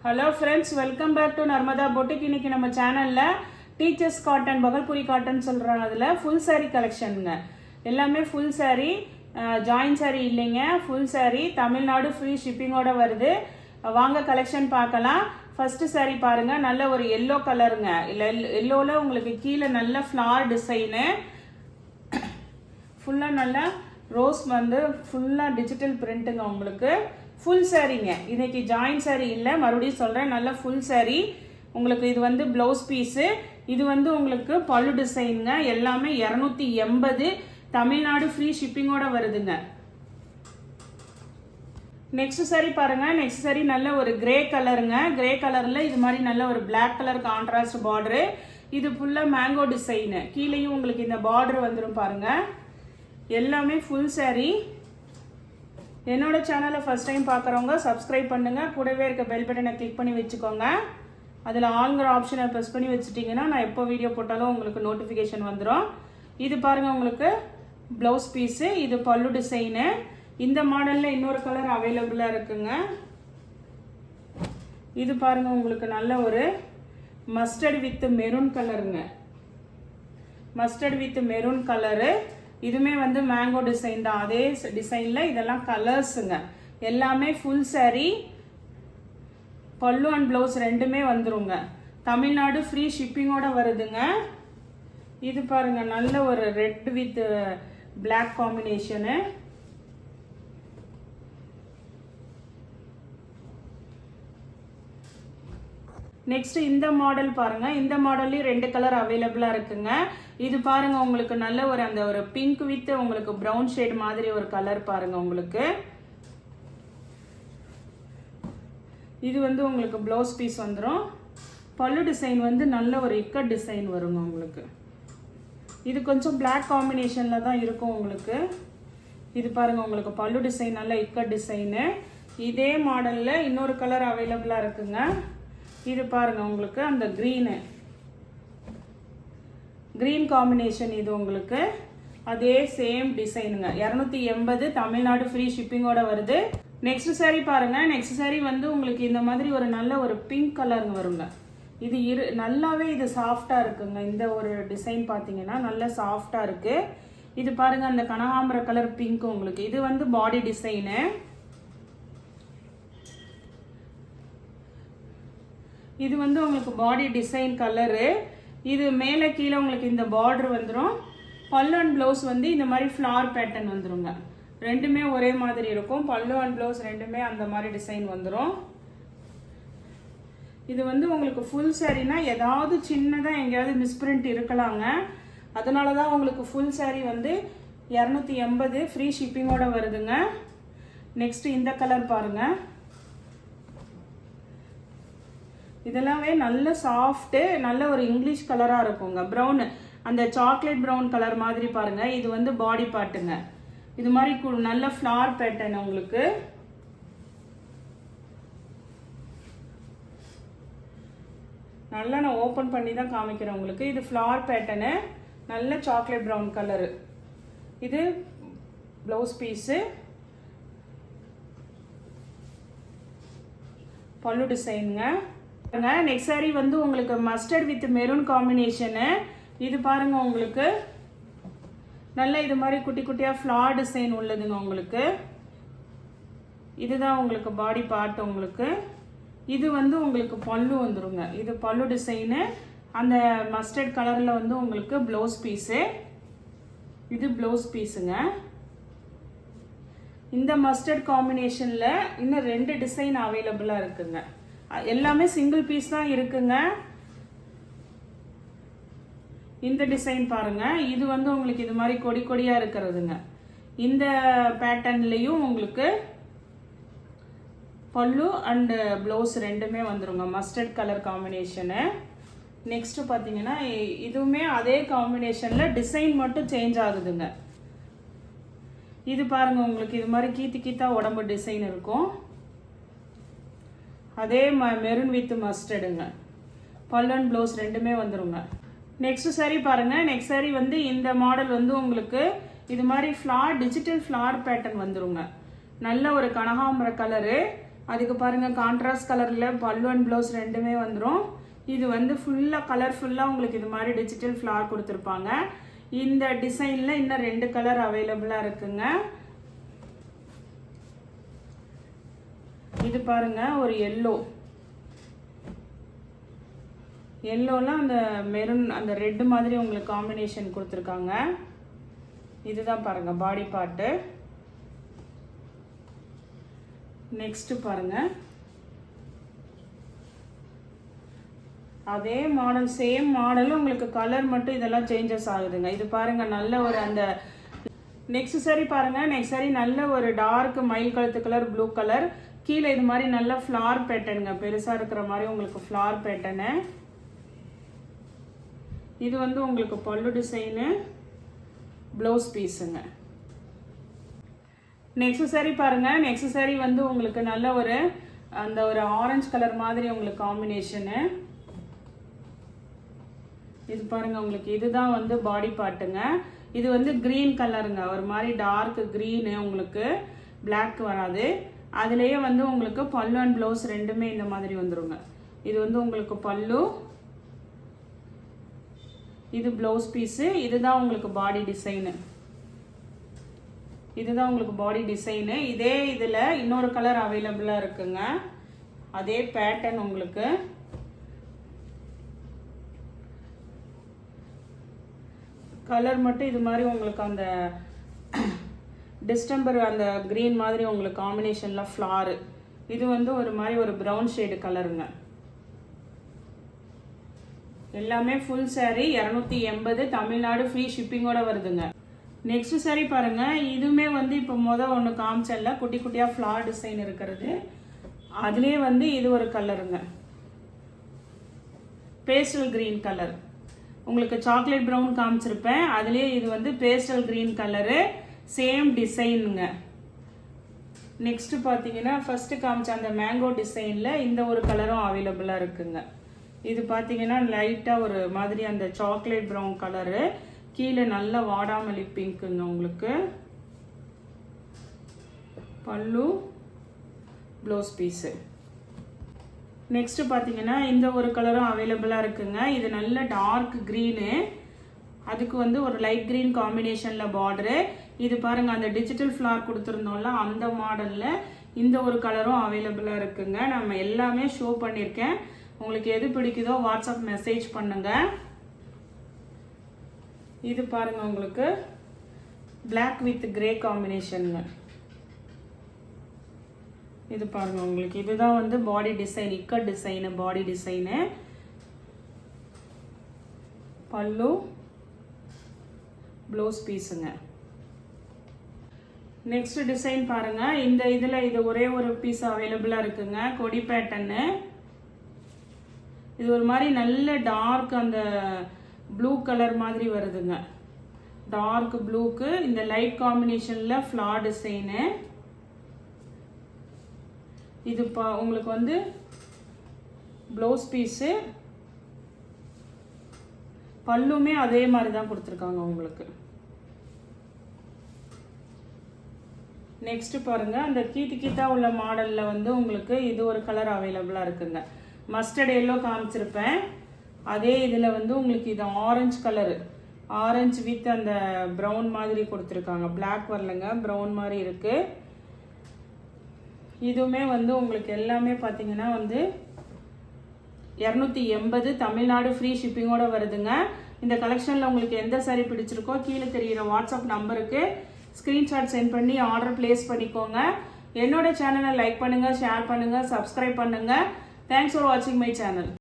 Hello friends, welcome back to Narmada boutique. இன்னைக்கு நம்ம சேனலில் டீச்சர்ஸ் காட்டன், பகல்புரி காட்டன் சொல்கிறாங்க. அதில் ஃபுல் சாரீ கலெக்ஷனுங்க. எல்லாமே ஃபுல் சாரீ, ஜாயின் சாரீ இல்லைங்க, ஃபுல் சாரீ. தமிழ்நாடு ஃப்ரீ ஷிப்பிங்கோட வருது. வாங்க கலெக்ஷன் பார்க்கலாம். ஃபர்ஸ்ட் சாரீ பாருங்க, நல்ல ஒரு எல்லோ கலருங்க. எல்லோவில் உங்களுக்கு கீழே நல்ல ஃப்ளார் டிசைனு, ஃபுல்லாக நல்லா ரோஸ் வந்து ஃபுல்லாக டிஜிட்டல் பிரிண்ட்டுங்க. உங்களுக்கு ஃபுல் சாரீங்க. இன்னைக்கு ஜாயின் சாரீ இல்லை, மறுபடியும் சொல்கிறேன். நல்ல ஃபுல் சாரீ. உங்களுக்கு இது வந்து ப்ளவுஸ் பீஸு. இது வந்து உங்களுக்கு பல்லு டிசைனுங்க. எல்லாமே 280. தமிழ்நாடு ஃப்ரீ ஷிப்பிங்கோட வருதுங்க. நெக்ஸ்ட் சாரீ பாருங்க. நெக்ஸ்ட் சாரீ நல்ல ஒரு கிரே கலருங்க. கிரே கலரில் இது மாதிரி நல்ல ஒரு பிளாக் கலர் கான்ட்ராஸ்ட் பார்டரு. இது ஃபுல்லாக மேங்கோ டிசைனு. கீழேயும் உங்களுக்கு இந்த பார்டர் வந்துடும் பாருங்க. எல்லாமே ஃபுல் சாரீ. என்னோட சேனலை ஃபர்ஸ்ட் டைம் பார்க்குறவங்க சப்ஸ்கிரைப் பண்ணுங்க. கூடவே இருக்க பெல் பட்டனை கிளிக் பண்ணி வச்சுக்கோங்க. அதில் ஆளுங்கிற ஆப்ஷனை ப்ரெஸ் பண்ணி வச்சுட்டிங்கன்னா நான் எப்போ வீடியோ போட்டாலும் உங்களுக்கு நோட்டிஃபிகேஷன் வந்துடும். இது பாருங்கள், உங்களுக்கு ப்ளவுஸ் பீஸு. இது பல்லு டிசைனு. இந்த மாடலில் இன்னொரு கலர் அவைலபிளாக இருக்குங்க. இது பாருங்கள், உங்களுக்கு நல்ல ஒரு மஸ்டர்ட் வித் மெரூன் கலருங்க. Mustard with maroon colour. இதுவுமே வந்து மேங்கோ டிசைன் தான். அதே டிசைனில் இதெல்லாம் கலர்ஸுங்க. எல்லாமே ஃபுல் சாரீ. பல்லு அண்ட் ப்ளவுஸ் ரெண்டுமே வந்துருங்க. தமிழ்நாடு ஃப்ரீ ஷிப்பிங்கோட வருதுங்க. இது பாருங்க, நல்ல ஒரு red with black combination. Next இந்த மாடல் பாருங்க. இந்த மாடல்லையும் 2 கலர் அவைலபிளாக இருக்குங்க. இது பாருங்க, உங்களுக்கு நல்ல ஒரு அந்த ஒரு பிங்க் வித் உங்களுக்கு ப்ரௌன் ஷேட் மாதிரி ஒரு கலர் பாருங்க. உங்களுக்கு இது வந்து உங்களுக்கு ப்ளவுஸ் பீஸ் வந்துடும். பல்லு டிசைன் வந்து நல்ல ஒரு இக்கட் டிசைன் வருங்க. உங்களுக்கு இது கொஞ்சம் பிளாக் காம்பினேஷனில் தான் இருக்கும் உங்களுக்கு. இது பாருங்க, உங்களுக்கு பல்லு டிசைன் நல்ல இக்கட் டிசைனு. இதே மாடலில் இன்னொரு கலர் அவைலபிளாக இருக்குங்க. இது பாருங்க, உங்களுக்கு அந்த கிரீன் காம்பினேஷன். இது உங்களுக்கு அதே சேம் டிசைனுங்க. 280. தமிழ்நாடு ஃப்ரீ ஷிப்பிங்கோட வருது. நெக்ஸ்ட் சாரீ பாருங்க. நெக்ஸ்ட் சாரீ வந்து உங்களுக்கு இந்த மாதிரி ஒரு நல்ல ஒரு பிங்க் கலருங்க வருங்க. இது நல்லாவே இது சாஃப்டாக இருக்குங்க. இந்த ஒரு டிசைன் பார்த்தீங்கன்னா நல்ல சாஃப்டாக இருக்கு. இது பாருங்க, அந்த கனகாம்பர கலர் பிங்க் உங்களுக்கு. இது வந்து பாடி டிசைனு. இது வந்து உங்களுக்கு பாடி டிசைன் கலரு. இது மேலே கீழே உங்களுக்கு இந்த பார்டர் வந்துடும். பல்லு அண்ட் ப்ளவுஸ் வந்து இந்த மாதிரி ஃப்ளார் பேட்டர்ன் வந்துருங்க. ரெண்டுமே ஒரே மாதிரி இருக்கும். பல்லு அண்ட் ப்ளவுஸ் ரெண்டுமே அந்த மாதிரி டிசைன் வந்துடும். இது வந்து உங்களுக்கு ஃபுல் சாரீனா ஏதாவது சின்னதாக எங்கேயாவது மிஸ்பிரிண்ட் இருக்கலாங்க. அதனால தான் உங்களுக்கு ஃபுல் சாரீ வந்து 280 ஃப்ரீ ஷிப்பிங்கோட வருதுங்க. நெக்ஸ்ட் இந்த கலர் பாருங்க. இதெல்லாமே நல்ல சாஃப்ட்டு, நல்ல ஒரு இங்கிலீஷ் கலராக இருக்குங்க. ப்ரௌன், அந்த சாக்லேட் ப்ரௌன் கலர் மாதிரி பாருங்க. இது வந்து பாடி பார்ட்டுங்க. இது மாதிரி நல்ல ஃப்ளார் பேட்டர்ன் உங்களுக்கு. நல்லா நான் ஓப்பன் பண்ணி தான் காமிக்கிறேன் உங்களுக்கு. இது ஃப்ளார் பேட்டர்னு, நல்ல சாக்லேட் ப்ரௌன் கலரு. இது ப்ளவுஸ் பீஸு. பல்லு டிசைனுங்க. நெக்ஸ்ட் சாரீ வந்து உங்களுக்கு மஸ்டர்ட் வித் மெரூன் காம்பினேஷனு. இது பாருங்க, உங்களுக்கு நல்ல இது மாதிரி குட்டி குட்டியாக ஃப்ளார் டிசைன் உள்ளதுங்க. உங்களுக்கு இதுதான் உங்களுக்கு பாடி பார்ட். உங்களுக்கு இது வந்து உங்களுக்கு பல்லு வந்துருங்க. இது பல்லு டிசைனு. அந்த மஸ்டர்ட் கலரில் வந்து உங்களுக்கு ப்ளவுஸ் பீஸு. இது ப்ளவுஸ் பீஸுங்க. இந்த மஸ்டர்ட் காம்பினேஷனில் இன்னும் 2 டிசைன் அவைலபிளாக இருக்குங்க. எல்லாமே சிங்கிள் பீஸ் தான் இருக்குங்க. இந்த டிசைன் பாருங்க. இது வந்து உங்களுக்கு இது மாதிரி கொடி கொடியா இருக்கிறதுங்க. இந்த பேட்டர்ன்லயும் உங்களுக்கு பல்லு அண்ட் ப்ளவுஸ் ரெண்டுமே வந்துருங்க. Mustard colour combination. நெக்ஸ்ட் பார்த்தீங்கன்னா இதுவுமே அதே காம்பினேஷன்ல டிசைன் மட்டும் சேஞ்ச் ஆகுதுங்க. இது பாருங்க, உங்களுக்கு இது மாதிரி கீத்தா உடம்பு டிசைன் இருக்கும். அதே மெரூன் வித் மஸ்டர்டுங்க. பல்லு அண்ட் ப்ளவுஸ் ரெண்டுமே வந்துருங்க. நெக்ஸ்ட் சாரீ பாருங்க. நெக்ஸ்ட் சாரீ வந்து இந்த மாடல் வந்து உங்களுக்கு இது மாதிரி ஃப்ளார், டிஜிட்டல் ஃப்ளார் பேட்டர்ன் வந்துருங்க. நல்ல ஒரு கனகாம்பர கலரு. அதுக்கு பாருங்கள் கான்ட்ராஸ்ட் கலரில் பல்லு அண்ட் ப்ளவுஸ் ரெண்டுமே வந்துடும். இது வந்து ஃபுல்லாக கலர்ஃபுல்லாக உங்களுக்கு இது மாதிரி டிஜிட்டல் ஃப்ளார் கொடுத்துருப்பாங்க. இந்த டிசைனில் இன்னும் 2 கலர் அவைலபிளாக இருக்குங்க. இது பாருங்க ஒரு எல்லோலாம் அந்த மெரூன் அந்த ரெட் மாதிரி உங்களுக்கு காம்பினேஷன் கொடுத்துருக்காங்க. இதுதான் பாருங்க பாடி பார்ட்டு. நெக்ஸ்ட் பாருங்க அதே மாடல் சேம் மாடல் உங்களுக்கு கலர் மட்டும் இதெல்லாம் சேஞ்சஸ் ஆகுதுங்க. இது பாருங்க நல்ல ஒரு அந்த நெக்ஸ்ட் சாரி பாருங்க. நெக்ஸ்ட் சாரி நல்ல ஒரு டார்க் மயில் கழுத்து கலர் ப்ளூ கலர். கீழே இது மாதிரி நல்ல ஃப்ளார் பேட்டர்னுங்க, பெருசா இருக்கிற மாதிரி உங்களுக்கு ஃப்ளார் பேட்டர்னு. இது வந்து உங்களுக்கு பல்லு டிசைனு ப்ளவுஸ் பீஸுங்க. நெக்ஸ்ட் சாரி பாருங்க. நெக்ஸ்ட் சாரி வந்து உங்களுக்கு நல்ல ஒரு அந்த ஒரு ஆரஞ்சு கலர் மாதிரி உங்களுக்கு காம்பினேஷனு. இது பாருங்க உங்களுக்கு இதுதான் வந்து பாடி பார்ட்டுங்க. இது வந்து கிரீன் கலருங்க, ஒரு மாதிரி டார்க் கிரீனு, உங்களுக்கு பிளாக் வராது. அதுலேயே வந்து உங்களுக்கு பல்லு அண்ட் ப்ளவுஸ் ரெண்டுமே இந்த மாதிரி வந்துருங்க. இது வந்து உங்களுக்கு பல்லு, இது ப்ளவுஸ் பீஸு. இதுதான் உங்களுக்கு பாடி டிசைனு. இதுதான் உங்களுக்கு பாடி டிசைனு. இதே இதில் இன்னொரு கலர் அவைலபிளாக இருக்குங்க. அதே பேட்டர்ன் உங்களுக்கு கலர் மட்டும் இது மாதிரி உங்களுக்கு அந்த டிஸ்டம்பர் அந்த கிரீன் மாதிரி உங்களுக்கு காம்பினேஷனில் ஃப்ளாரு. இது வந்து ஒரு மாதிரி ஒரு ப்ரௌன் ஷேடு கலருங்க. எல்லாமே ஃபுல் சாரீ 280 தமிழ்நாடு ஃப்ரீ ஷிப்பிங்கோட வருதுங்க. நெக்ஸ்ட் சாரீ பாருங்க. இதுவுமே வந்து இப்போ ஒன்று காமிச்சல்ல குட்டி குட்டியாக ஃப்ளார் டிசைன் இருக்கிறது. அதுலேயே வந்து இது ஒரு கலருங்க, பேஸ்டல் கிரீன் கலர். உங்களுக்கு சாக்லேட் ப்ரௌன் காமிச்சிருப்பேன், அதுலேயே இது வந்து பேஸ்டல் கிரீன் கலரு, சேம் டிசைனுங்க. நெக்ஸ்ட் பார்த்தீங்கன்னா ஃபர்ஸ்ட் காமிச்ச அந்த மேங்கோ டிசைனில் இந்த ஒரு கலரும் அவைலபிளாக இருக்குங்க. இது பார்த்தீங்கன்னா லைட்டாக ஒரு மாதிரி அந்த சாக்லேட் ப்ரௌன் கலரு, கீழே நல்ல வாடாமல்லி பிங்க்குங்க. உங்களுக்கு பல்லு ப்ளவுஸ் பீஸு. நெக்ஸ்ட் பார்த்தீங்கன்னா இந்த ஒரு கலரும் அவைலபிளாக இருக்குங்க. இது நல்ல டார்க் க்ரீனு, அதுக்கு வந்து ஒரு லைட் க்ரீன் காம்பினேஷனில் பார்டரு. இது பாருங்கள் அந்த டிஜிட்டல் ஃப்ளார் கொடுத்துருந்தோம்ல அந்த மாடலில் இந்த ஒரு கலரும் அவைலபிளாக இருக்குங்க. நம்ம எல்லாமே ஷோ பண்ணியிருக்கேன். உங்களுக்கு எது பிடிக்குதோ வாட்ஸ்அப் மெசேஜ் பண்ணுங்கள். இது பாருங்கள் உங்களுக்கு பிளாக் வித் கிரே காம்பினேஷனுங்க. இது பாருங்க உங்களுக்கு இதுதான் வந்து பாடி டிசைன், இக்கட் டிசைனு பாடி டிசைனு. பல்லு ப்ளவுஸ் பீஸுங்க. நெக்ஸ்ட் டிசைன் பாருங்க. இந்த இதில் இது ஒரே ஒரு பீஸ் அவைலபிளாக இருக்குங்க, கொடி பேட்டர்னு. இது ஒரு மாதிரி நல்ல டார்க் அந்த ப்ளூ கலர் மாதிரி வருதுங்க. டார்க் ப்ளூக்கு இந்த லைட் காம்பினேஷனில் ஃப்ளார் டிசைனு. இது உங்களுக்கு வந்து ப்ளவுஸ் பீஸு, பல்லுமே அதே மாதிரி தான் கொடுத்துருக்காங்க உங்களுக்கு. நெக்ஸ்ட் பாருங்க அந்த கீத்தா உள்ள மாடலில் வந்து உங்களுக்கு இது ஒரு கலர் அவைலபிளாக இருக்குங்க. மஸ்டர்ட் எல்லோ காமிச்சிருப்பேன், அதே இதில் வந்து உங்களுக்கு இது ஆரஞ்சு கலரு, ஆரஞ்சு வித் அந்த ப்ரௌன் மாதிரி கொடுத்துருக்காங்க. பிளாக் வரலங்க, ப்ரௌன் மாதிரி இருக்குது. இதுவுமே வந்து உங்களுக்கு எல்லாமே பார்த்தீங்கன்னா வந்து 280 தமிழ்நாடு ஃப்ரீ ஷிப்பிங்கோட வருதுங்க. இந்த கலெக்ஷனில் உங்களுக்கு எந்த சாரீ பிடிச்சிருக்கோ கீழே தெரிகிற வாட்ஸ்அப் நம்பருக்கு ஸ்க்ரீன்ஷாட் சென்ட் பண்ணி ஆர்டர் பிளேஸ் பண்ணிக்கோங்க. என்னோட சேனலை லைக் பண்ணுங்கள், ஷேர் பண்ணுங்கள், சப்ஸ்கிரைப் பண்ணுங்கள். தேங்க்ஸ் ஃபார் வாட்சிங் மை சேனல்.